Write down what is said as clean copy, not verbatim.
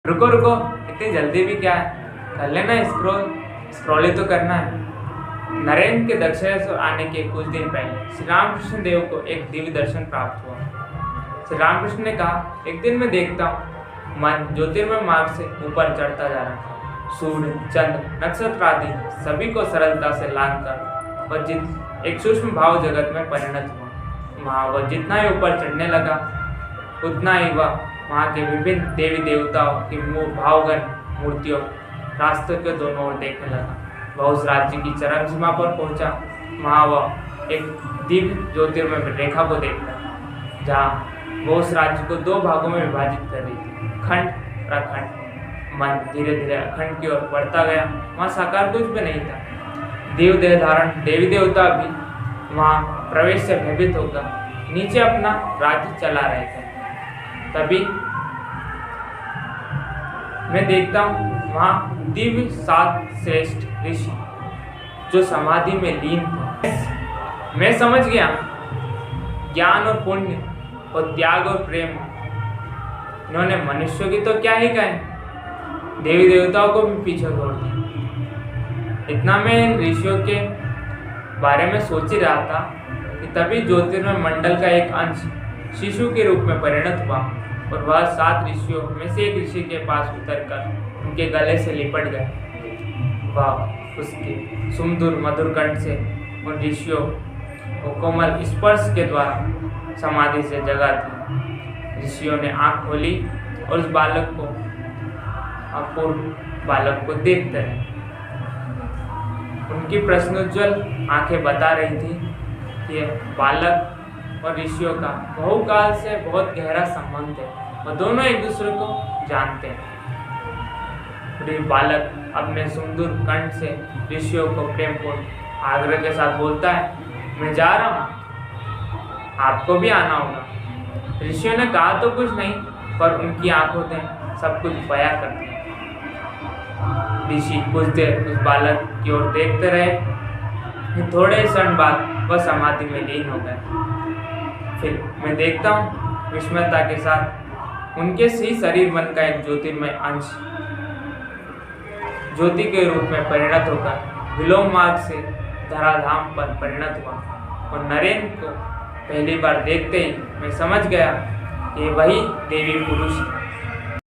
रुको रुको, इतनी जल्दी भी क्या है? कर लेना स्क्रॉल ही तो करना है। नरेंद्र के दक्षिणेश्वर आने के कुछ दिन पहले श्री रामकृष्ण देव को एक दिव्य दर्शन प्राप्त हुआ। श्री रामकृष्ण ने कहा, एक दिन मैं देखता हूँ मन ज्योतिर्मय मार्ग से ऊपर चढ़ता जा रहा था। सूर्य, चंद्र, नक्षत्र आदि सभी को सरलता से लांघकर वह एक सूक्ष्म भाव जगत में परिणत हुआ। वहाँ वह जितना ही ऊपर चढ़ने लगा उतना ही वह वहाँ के विभिन्न देवी देवताओं की भावगन मूर्तियों रास्ते के दोनों ओर देखने लगा। वह उस राज्य की चरम सीमा पर पहुंचा। वहाँ वह एक दिव्य ज्योतिर्मय रेखा को देखा, जहाँ वह उस राज्य को दो भागों में विभाजित कर रही थी, खंड और अखंड। मन धीरे धीरे अखंड की ओर बढ़ता गया। वहाँ साकार कुछ भी नहीं था। देव देह धारण देवी देवता भी वहाँ प्रवेश से भयभीत होकर नीचे अपना राज्य चला रहे थे। तभी मैं देखता हूँ वहाँ दिव्य 7 श्रेष्ठ ऋषि जो समाधि में लीन थे। मैं समझ गया, ज्ञान और पुण्य और त्याग और प्रेम इन्होंने मनुष्यों की तो क्या ही कहे, देवी देवताओं को भी पीछे छोड़ दिया। इतना मैं इन ऋषियों के बारे में सोच ही रहा था कि तभी ज्योतिर्मय मंडल का एक अंश शिशु के रूप में परिणत हुआ और वह 7 ऋषियों में से एक ऋषि के पास उतरकर उनके गले से लिपट गए। वह उसके सुमधुर मधुर कंठ से उन ऋषियों को कोमल स्पर्श के द्वारा समाधि से जगा दी। ऋषियों ने आंख खोली और उस बालक को अपूर्व बालक को देखते रहे। उनकी प्रश्नोज्वल आंखें बता रही थी कि बालक और ऋषियों का बहुकाल से बहुत गहरा संबंध है। वह दोनों एक दूसरे को जानते हैं। बालक अपने सुंदर कंठ से ऋषियों को प्रेमपूर्ण आग्रह के साथ बोलता है, मैं जा रहा हूँ, आपको भी आना होगा। ऋषियों ने कहा तो कुछ नहीं, पर उनकी आंखों ने सब कुछ बयां कर दिया। ऋषि कुछ देर उस बालक की ओर देखते रहे। थोड़े क्षण बाद वह समाधि में लीन हो गए। फिर मैं देखता हूँ विस्मयता के साथ उनके ही शरीर मन का एक ज्योतिर्मय अंश ज्योति के रूप में परिणत होकर विलोम मार्ग से धराधाम पर परिणत हुआ। और नरेंद्र को पहली बार देखते ही मैं समझ गया कि वही देवी पुरुष